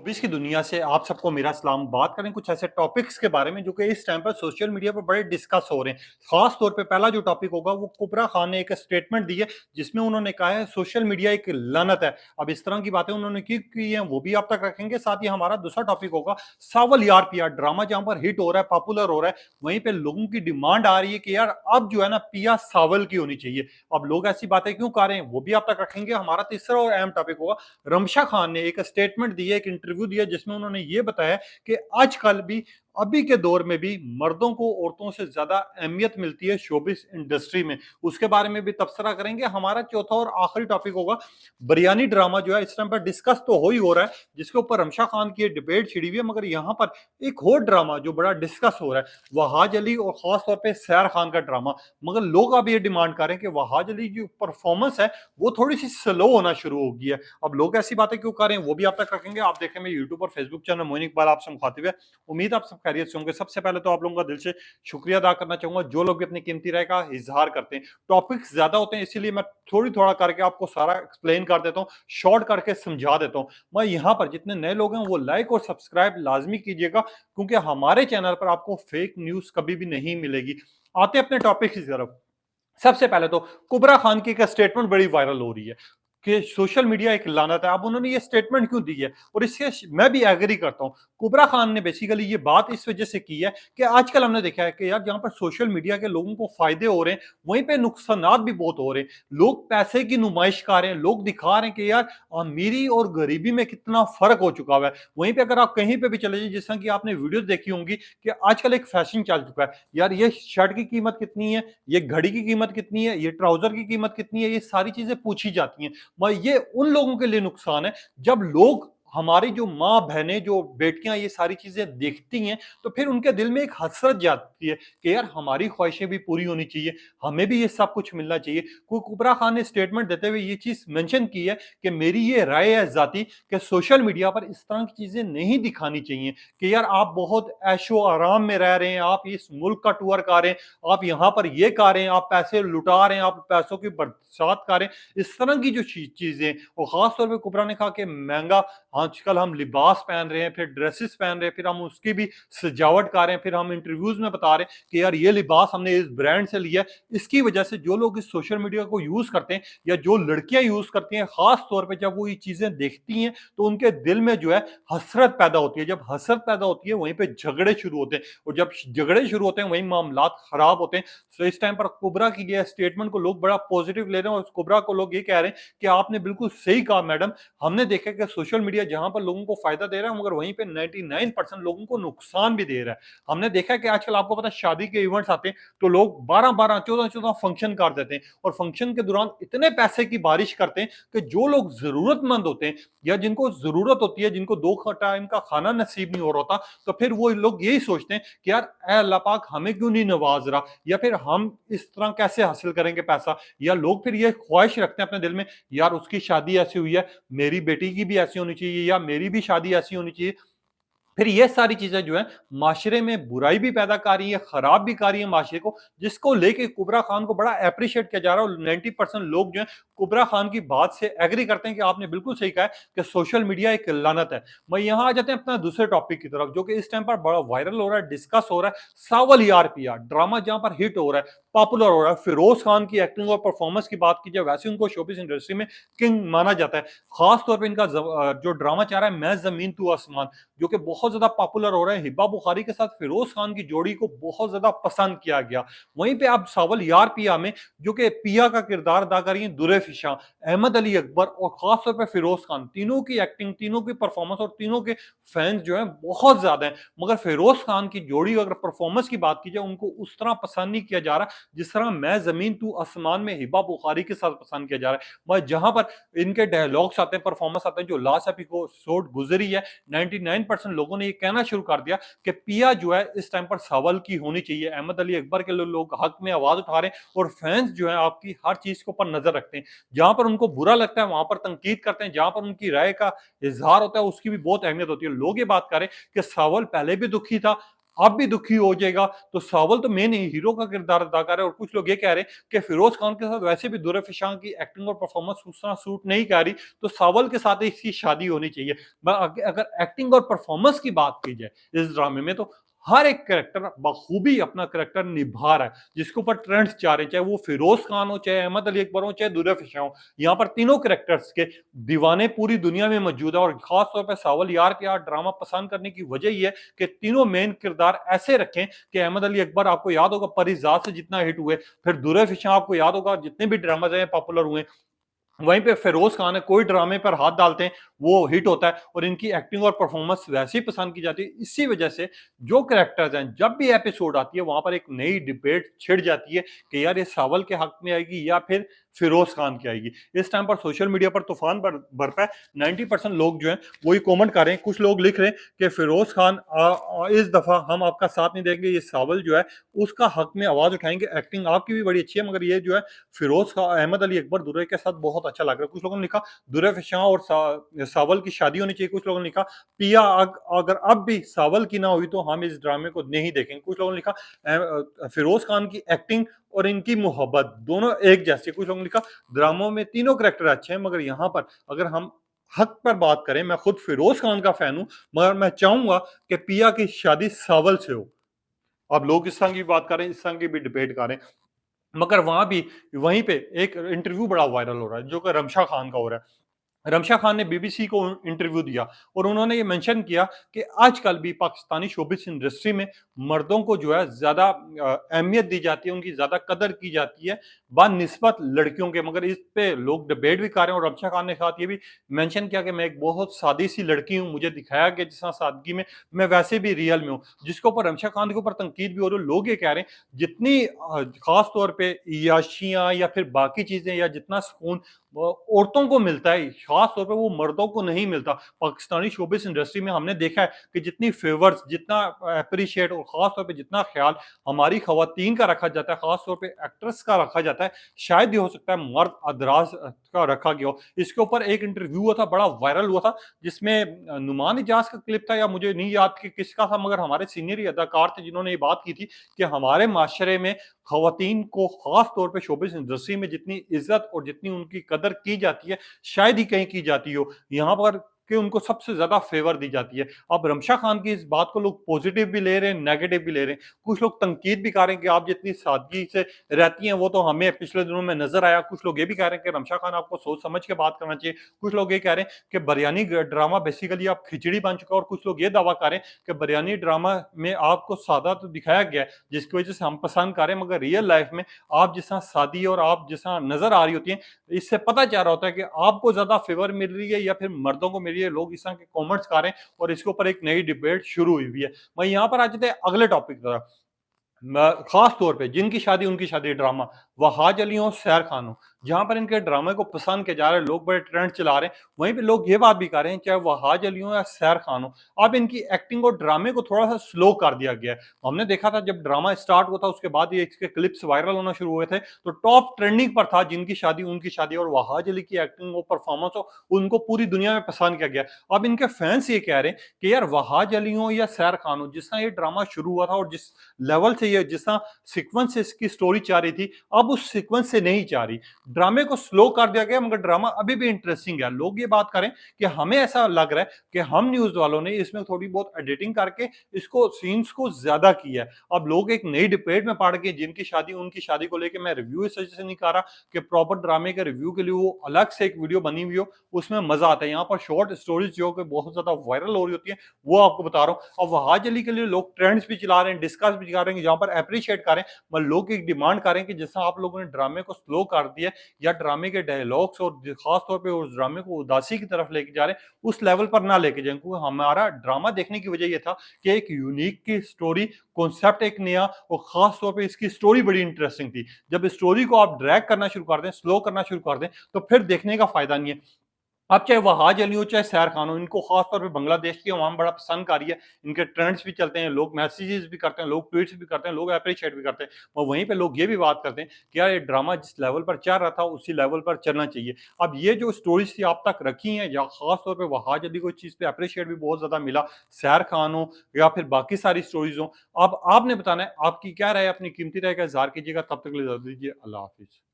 Showbiz की दुनिया से आप सबको मेरा सलाम। बात करें कुछ ऐसे टॉपिक्स के बारे में जो कि इस टाइम पर सोशल मीडिया पर बड़े डिस्कस हो रहे हैं। खास तौर पे पहला जो टॉपिक होगा वो कुबरा खान ने एक स्टेटमेंट दी है जिसमें उन्होंने कहा है सोशल मीडिया एक लानत है। अब इस तरह की बातें उन्होंने की हैं वो भी आप तक रखेंगे। साथ ही हमारा दूसरा टॉपिक होगा सावल यार पिया ड्रामा, जहां पर हिट हो रहा है, पॉपुलर हो रहा है, वहीं पे लोगों की डिमांड आ रही है कि यार अब जो है ना पिया सावल की होनी चाहिए। अब लोग ऐसी बातें क्यों कर रहे हैं वो भी आप तक रखेंगे। हमारा तीसरा और अहम टॉपिक होगा रमशा खान ने एक स्टेटमेंट दी है, एक इंटरव्यू दिया जिसमें उन्होंने ये बताया कि आजकल भी अभी के दौर में भी मर्दों को औरतों से ज्यादा अहमियत मिलती है शोबिस इंडस्ट्री में। उसके बारे में भी तबसरा करेंगे। हमारा चौथा और आखिरी टॉपिक होगा बिरयानी ड्रामा जो है इस टाइम पर डिस्कस तो हो रहा है, जिसके ऊपर रमशा खान की डिबेट छिड़ी हुई है, मगर यहाँ पर एक और ड्रामा जो बड़ा डिस्कस हो रहा है वहाज अली और खास तौर पर सैर खान का ड्रामा। मगर लोग अब ये डिमांड कर रहे हैं कि वहाज अली जो परफॉर्मेंस है वो थोड़ी सी स्लो होना शुरू हो गई है। अब लोग ऐसी बातें क्यों कर रहे हैं वो भी आप तक रखेंगे। आप देखें मेरे यूट्यूब और फेसबुक चैनल मोइन इकबाल आपसे मुखातिब है। उम्मीद आप सब खैरियत से होंगे। सबसे पहले तो आप लोगों का दिल से शुक्रिया अदा करना चाहूंगा जो लोग भी अपनी कीमती राय का इजहार करते हैं। टॉपिक्स ज्यादा होते हैं इसीलिए मैं थोड़ा करके आपको सारा एक्सप्लेन कर देता हूँ, शॉर्ट करके समझा देता हूँ। मैं यहाँ पर जितने नए लोग हैं वो लाइक और सब्सक्राइब लाजमी कीजिएगा क्योंकि हमारे चैनल पर आपको फेक न्यूज कभी भी नहीं मिलेगी। आते हैं अपने टॉपिक की तरफ। सबसे पहले तो कुबरा खान की एक स्टेटमेंट बड़ी वायरल हो रही है कि सोशल मीडिया एक लानत है। अब उन्होंने ये स्टेटमेंट क्यों दी है और इससे मैं भी एग्री करता हूं। कुबरा खान ने बेसिकली ये बात इस वजह से की है कि आजकल हमने देखा है कि यार जहां पर सोशल मीडिया के लोगों को फायदे हो रहे हैं वहीं पे नुकसानात भी बहुत हो रहे हैं। लोग पैसे की नुमाइश कर रहे हैं, लोग दिखा रहे हैं कि यार अमीरी और गरीबी में कितना फर्क हो चुका हुआ है। वहीं पे अगर आप कहीं पे भी चले जाइए, जिस तरह की आपने वीडियोस देखी होंगी कि आजकल एक फैशन चल चुका है, यार ये शर्ट की कीमत कितनी है, ये घड़ी की कीमत कितनी है, ये ट्राउजर की कीमत कितनी है, ये सारी चीजें पूछी जाती हैं। ये उन लोगों के लिए नुकसान है जब लोग हमारी जो माँ बहनें जो बेटियां ये सारी चीजें देखती हैं तो फिर उनके दिल में एक हसरत जाती है कि यार हमारी ख्वाहिशें भी पूरी होनी चाहिए, हमें भी ये सब कुछ मिलना चाहिए। कोई कुबरा खान ने स्टेटमेंट देते हुए ये चीज मेंशन की है कि मेरी ये राय है जाती कि सोशल मीडिया पर इस तरह की चीजें नहीं दिखानी चाहिए कि यार आप बहुत ऐशो आराम में रह रहे हैं, आप इस मुल्क का टूर कर रहे हैं, आप यहाँ पर ये कर रहे हैं, आप पैसे लुटा रहे हैं, आप पैसों की बरसात कर रहे हैं। इस तरह की जो चीजें और खास तौर पर कुबरा ने कहा कि महंगा आजकल हम लिबास पहन रहे हैं, फिर ड्रेसेस पहन रहे हैं, फिर हम उसकी भी सजावट कर रहे हैं, फिर हम इंटरव्यूज में बता रहे हैं कि यार ये लिबास हमने इस ब्रांड से लिया है। इसकी वजह से जो लोग इस सोशल मीडिया को यूज करते हैं या जो लड़कियां यूज करती हैं, खास तौर पे जब वो ये चीजें देखती हैं तो उनके दिल में जो है हसरत पैदा होती है। जब हसरत पैदा होती है वहीं पे झगड़े शुरू होते हैं और जब झगड़े शुरू होते हैं वहीं मामला खराब होते हैं। तो इस टाइम पर कुबरा की गया स्टेटमेंट को लोग बड़ा पॉजिटिव ले रहे हैं और कुबरा को लोग ये कह रहे हैं कि आपने बिल्कुल सही कहा मैडम, हमने देखा कि सोशल मीडिया जहां पर लोगों को फायदा दे रहा है मगर वहीं पे 99% लोगों को नुकसान भी दे रहा है। हमने देखा कि आजकल आपको पता है शादी के इवेंट्स आते हैं तो लोग 12-12 14-14 फंक्शन कर देते हैं और फंक्शन के दौरान इतने पैसे की बारिश करते हैं कि जो लोग जरूरतमंद होते हैं या जिनको जरूरत होती है, जिनको 2 टाइम का खाना नसीब नहीं हो रहा होता, तो फिर वो लोग यही सोचते हैं कि यार ऐ अल्लाह पाक हमें क्यों नहीं नवाज रहा, या फिर हम इस तरह कैसे हासिल करेंगे पैसा। या लोग फिर ये ख्वाहिश रखते हैं अपने दिल में, यार उसकी शादी ऐसी हुई है, मेरी बेटी की भी ऐसी होनी चाहिए या मेरी भी शादी ऐसी होनी चाहिए। फिर ये सारी चीजें जो है माशरे में बुराई भी पैदा कर रही है, खराब भी कर रही है माशरे को, जिसको लेके कुबरा खान को बड़ा अप्रिशिएट किया जा रहा है। और 90% लोग जो है कुबरा खान की बात से एग्री करते हैं कि आपने बिल्कुल सही कहा है कि सोशल मीडिया एक लानत है। मैं यहां आ जाते हैं अपना दूसरे टॉपिक की तरफ जो कि इस टाइम पर बड़ा वायरल हो रहा है, डिस्कस हो रहा है। सावल यार पिया ड्रामा जहां पर हिट हो रहा है, पॉपुलर हो रहा है। फिरोज खान की एक्टिंग और परफॉर्मेंस की बात की जाए वैसे उनको शोबिस इंडस्ट्री में किंग माना जाता है। खास तौर पर इनका जो ड्रामा चाह रहा है मैं जमीन तू आसमान, जो कि बहुत ज्यादा पॉपुलर हो रहा है। हिब्बा बुखारी के साथ फिरोज खान की जोड़ी को बहुत ज्यादा पसंद किया गया। वहीं पे आप सावल यार पिया में जो कि पिया का किरदार अदा कर रही है दुरे फिशा, अहमद अली अकबर और खास तौर पर फिरोज खान, तीनों की एक्टिंग, तीनों की परफॉर्मेंस और तीनों के फैंस जो है बहुत ज्यादा है। मगर फिरोज खान की जोड़ी अगर परफॉर्मेंस की बात की जाए उनको उस तरह पसंद नहीं किया जा रहा जिस तरह मैं जमीन तू आसमान में हिब्बा बुखारी के साथ पसंद किया जा रहा है। वह जहां पर इनके डायलॉग्स आते हैं, परफॉर्मेंस आते हैं, जो लास्ट एपिसोड गुजरी है 99% लोगों ने ये कहना शुरू कर दिया कि पिया जो है इस टाइम पर सावल की होनी चाहिए। अहमद अली अकबर के लोग हक में आवाज उठा रहे हैं और फैंस जो है आपकी हर चीज के ऊपर नजर रखते हैं। जहां पर उनको बुरा लगता है वहां पर तनकीद करते हैं, जहां पर उनकी राय का इजहार होता है उसकी भी बहुत अहमियत होती है। लोग ये बात करें कि सावल पहले भी दुखी था, अब भी दुखी हो जाएगा। तो सावल तो मेन हीरो का किरदार अदा कर रहा है और कुछ लोग ये कह रहे हैं कि फिरोज खान के साथ वैसे भी दुर्र फिशां की एक्टिंग और परफॉर्मेंस उस तरह सूट नहीं कर रही, तो सावल के साथ इसकी शादी होनी चाहिए। अगर एक्टिंग और परफॉर्मेंस की बात की जाए इस ड्रामे में, तो हर एक कैरेक्टर बखूबी अपना कैरेक्टर निभा रहा है, जिसके ऊपर ट्रेंड्स जा रहे हैं, चाहे वो फिरोज खान हो, चाहे अहमद अली अकबर हो, चाहे दुर्र फिशा हो। यहाँ पर तीनों कैरेक्टर्स के दीवाने पूरी दुनिया में मौजूद है और खास तौर पर सावल यार के यार ड्रामा पसंद करने की वजह ये है कि तीनों मेन किरदार ऐसे रखें कि अहमद अली अकबर आपको याद होगा परिजात से जितना हिट हुए, फिर दुर्र फिशा आपको याद होगा जितने भी ड्रामाज हैं पॉपुलर हुए, वहीं पे फिरोज खान है, कोई ड्रामे पर हाथ डालते हैं वो हिट होता है और इनकी एक्टिंग और परफॉर्मेंस वैसे ही पसंद की जाती है। इसी वजह से जो कैरेक्टर्स हैं जब भी एपिसोड आती है वहां पर एक नई डिबेट छिड़ जाती है कि यार ये सावल के हक में आएगी या फिर फिरोज खान की आएगी। इस टाइम पर सोशल मीडिया पर तूफान बरपा है। 90% लोग जो हैं वही कमेंट कर रहे हैं। कुछ लोग लिख रहे हैं कि फिरोज खान इस दफा हम आपका साथ नहीं देंगे, ये सावल जो है उसका हक में आवाज उठाएंगे। एक्टिंग आपकी भी बड़ी अच्छी है, मगर ये जो है फिरोज खान अहमद अली अकबर दुर्रे के साथ बहुत अच्छा लग रहा है। कुछ लोगों ने लिखा दुर्रे फिशा और सावल की शादी होनी चाहिए। कुछ लोगों ने लिखा पिया अगर अब भी सावल की ना हुई तो हम इस ड्रामे को नहीं देखेंगे। कुछ लोगों ने लिखा फिरोज खान की एक्टिंग और इनकी मोहब्बत दोनों एक जैसे। कुछ लोगों ने लिखा ड्रामों में तीनों कैरेक्टर अच्छे हैं, मगर यहाँ पर अगर हम हक पर बात करें, मैं खुद फिरोज खान का फैन हूं, मगर मैं चाहूंगा कि पिया की शादी सावल से हो। अब लोग इस तरह की बात कर रहे हैं, इस तरह की भी डिबेट कर रहे हैं, मगर वहां भी वहीं पे एक इंटरव्यू बड़ा वायरल हो रहा है जो कि रमशा खान का हो रहा है। रमशा खान ने बीबीसी को इंटरव्यू दिया और उन्होंने ये मेंशन किया कि आजकल भी पाकिस्तानी शोबिस इंडस्ट्री में मर्दों को जो है ज्यादा अहमियत दी जाती है, उनकी ज्यादा कदर की जाती है बानिस्बत लड़कियों के। मगर इस पे लोग डिबेट भी कर रहे हैं और रमशा खान ने साथ ये भी मेंशन किया कि मैं एक बहुत सादी सी लड़की हूँ, मुझे दिखाया गया जिस तरह सादगी में मैं वैसे भी रियल में हूँ। जिसके ऊपर रमशा खान के ऊपर तनकीद भी हो रही है। लोग ये कह रहे हैं जितनी खास तौर पे याशियां या फिर बाकी चीजें या जितना सुकून औरतों को मिलता है, खास तौर पे वो मर्दों को नहीं मिलता। पाकिस्तानी शोबिस इंडस्ट्री में हमने देखा है कि जितनी फेवर्स, जितना अप्रिशिएट और खास तौर पे जितना ख्याल हमारी खवातीन का रखा जाता है, खास तौर पे एक्ट्रेस का रखा जाता है, शायद ये हो सकता है मर्द अदराज का रखा गया हो। इसके ऊपर एक इंटरव्यू हुआ था, बड़ा वायरल हुआ था, जिसमें नुमान इजाज का क्लिप था या मुझे नहीं याद कि किसका था, मगर हमारे सीनियर अदाकार थे जिन्होंने ये बात की थी कि हमारे माशरे में खवातीन को खास तौर पे शोबिस इंडस्ट्री में जितनी इज्जत और जितनी उनकी कदर की जाती है शायद ही कहीं की जाती हो, यहाँ पर कि उनको सबसे ज्यादा फेवर दी जाती है। अब रमशा खान की इस बात को लोग पॉजिटिव भी ले रहे हैं, नेगेटिव भी ले रहे हैं। कुछ लोग तनकीद भी कर रहे हैं कि आप जितनी सादगी से रहती हैं वो तो हमें पिछले दिनों में नजर आया। कुछ लोग ये भी कह रहे हैं कि रमशा खान आपको सोच समझ के बात करना चाहिए। कुछ लोग ये कह रहे हैं कि बिरयानी ड्रामा बेसिकली आप खिचड़ी बन चुका है और कुछ लोग ये दावा कर रहे हैं कि बिरयानी ड्रामा में आपको सादा तो दिखाया गया है जिसकी वजह से हम पसंद कर रहे हैं, मगर रियल लाइफ में आप जिस तरह सादी और आप जिस तरह नजर आ रही होती है, इससे पता चल रहा होता है कि आपको ज्यादा फेवर मिल रही है या फिर मर्दों को मिल रही है। लोग इस तरह के कमेंट्स कर रहे हैं और इसके ऊपर एक नई डिबेट शुरू हुई हुई है। मैं यहाँ पर आ जाते हैं अगले टॉपिक तरफ। खास तौर पे जिनकी शादी उनकी शादी ड्रामा वहाज अली हो, सैर खान हो, जहां पर इनके ड्रामे को पसंद किया जा रहा है, लोग बड़े ट्रेंड चला रहे हैं, वहीं पे लोग ये बात भी कर रहे हैं चाहे वहाज अली हो या सैर खान हो, अब इनकी एक्टिंग और ड्रामे को थोड़ा सा स्लो कर दिया गया है। हमने देखा था जब ड्रामा स्टार्ट हुआ था उसके बाद ये इसके क्लिप्स वायरल होना शुरू हुए थे, तो टॉप ट्रेंडिंग पर था जिनकी शादी उनकी शादी और वहाज अली की एक्टिंग और परफॉर्मेंस हो उनको पूरी दुनिया में पसंद किया गया। अब इनके फैंस ये कह रहे हैं कि यार वहाज अली हो या सैर खान हो, जिस तरह ये ड्रामा शुरू हुआ था और जिस लेवल से ये जिस तरह सीक्वेंस से इसकी स्टोरी चाह रही थी, अब उस सीक्वेंस से नहीं चाह रही। ड्रामे को स्लो कर दिया गया, मगर ड्रामा अभी भी इंटरेस्टिंग है। लोग ये बात करें कि हमें ऐसा लग रहा है कि हम न्यूज वालों ने इसमें थोड़ी बहुत एडिटिंग करके इसको सीन्स को ज्यादा किया है। अब लोग एक नई डिबेट में पड़ गए जिनकी शादी उनकी शादी को लेकर। मैं रिव्यू इस वजह से नहीं कर रहा कि प्रॉपर ड्रामे के रिव्यू के लिए वो अलग से एक वीडियो बनी हुई हो, उसमें मजा आता है। यहाँ पर शॉर्ट स्टोरीज जो कि बहुत ज्यादा वायरल हो रही होती है वो आपको बता रहा हूँ। अब वहाज अली के लिए लोग ट्रेंड्स भी चला रहे हैं, डिस्कस भी कर रहे हैं, जहां पर अप्रिशिएट करें, पर लोग एक डिमांड करें कि जैसा आप लोगों ने ड्रामे को स्लो कर दिया या ड्रामे के डायलॉग्स और खास तौर पे उस ड्रामे को उदासी की तरफ लेके जा रहे हैं, उस लेवल पर ना लेके जाएं। क्योंकि हमारा ड्रामा देखने की वजह ये था कि एक यूनिक की स्टोरी, कॉन्सेप्ट एक नया, और खास तौर पे इसकी स्टोरी बड़ी इंटरेस्टिंग थी। जब स्टोरी को आप ड्रैग करना शुरू कर दें, स्लो करना शुरू कर दें, तो फिर देखने का फायदा नहीं है। अब चाहे वहाज अली हो, चाहे सैर खान हो, इनको खास तौर पे बांग्लादेश की अवाम बड़ा पसंद आ रही है। इनके ट्रेंड्स भी चलते हैं, लोग मैसेजेस भी करते हैं, लोग ट्वीट्स भी करते हैं, लोग एप्रिशिएट भी करते हैं। और वहीं पे लोग ये भी बात करते हैं कि यार ये ड्रामा जिस लेवल पर चल रहा था, उसी लेवल पर चलना चाहिए। अब ये जो स्टोरीज़ थी आप तक रखी हैं, या खास तौर पे वहाज अली को इस चीज़ पे एप्रिशिएट भी बहुत ज़्यादा मिला, सैर खान हो या फिर बाकी सारी स्टोरीज़ हों। अब आपने बताना है, आपकी क्या राय है? अपनी कीमती राय का इज़हार कीजिएगा। तब तक के लिए इजाज़त दीजिए। अल्लाह हाफ़िज़।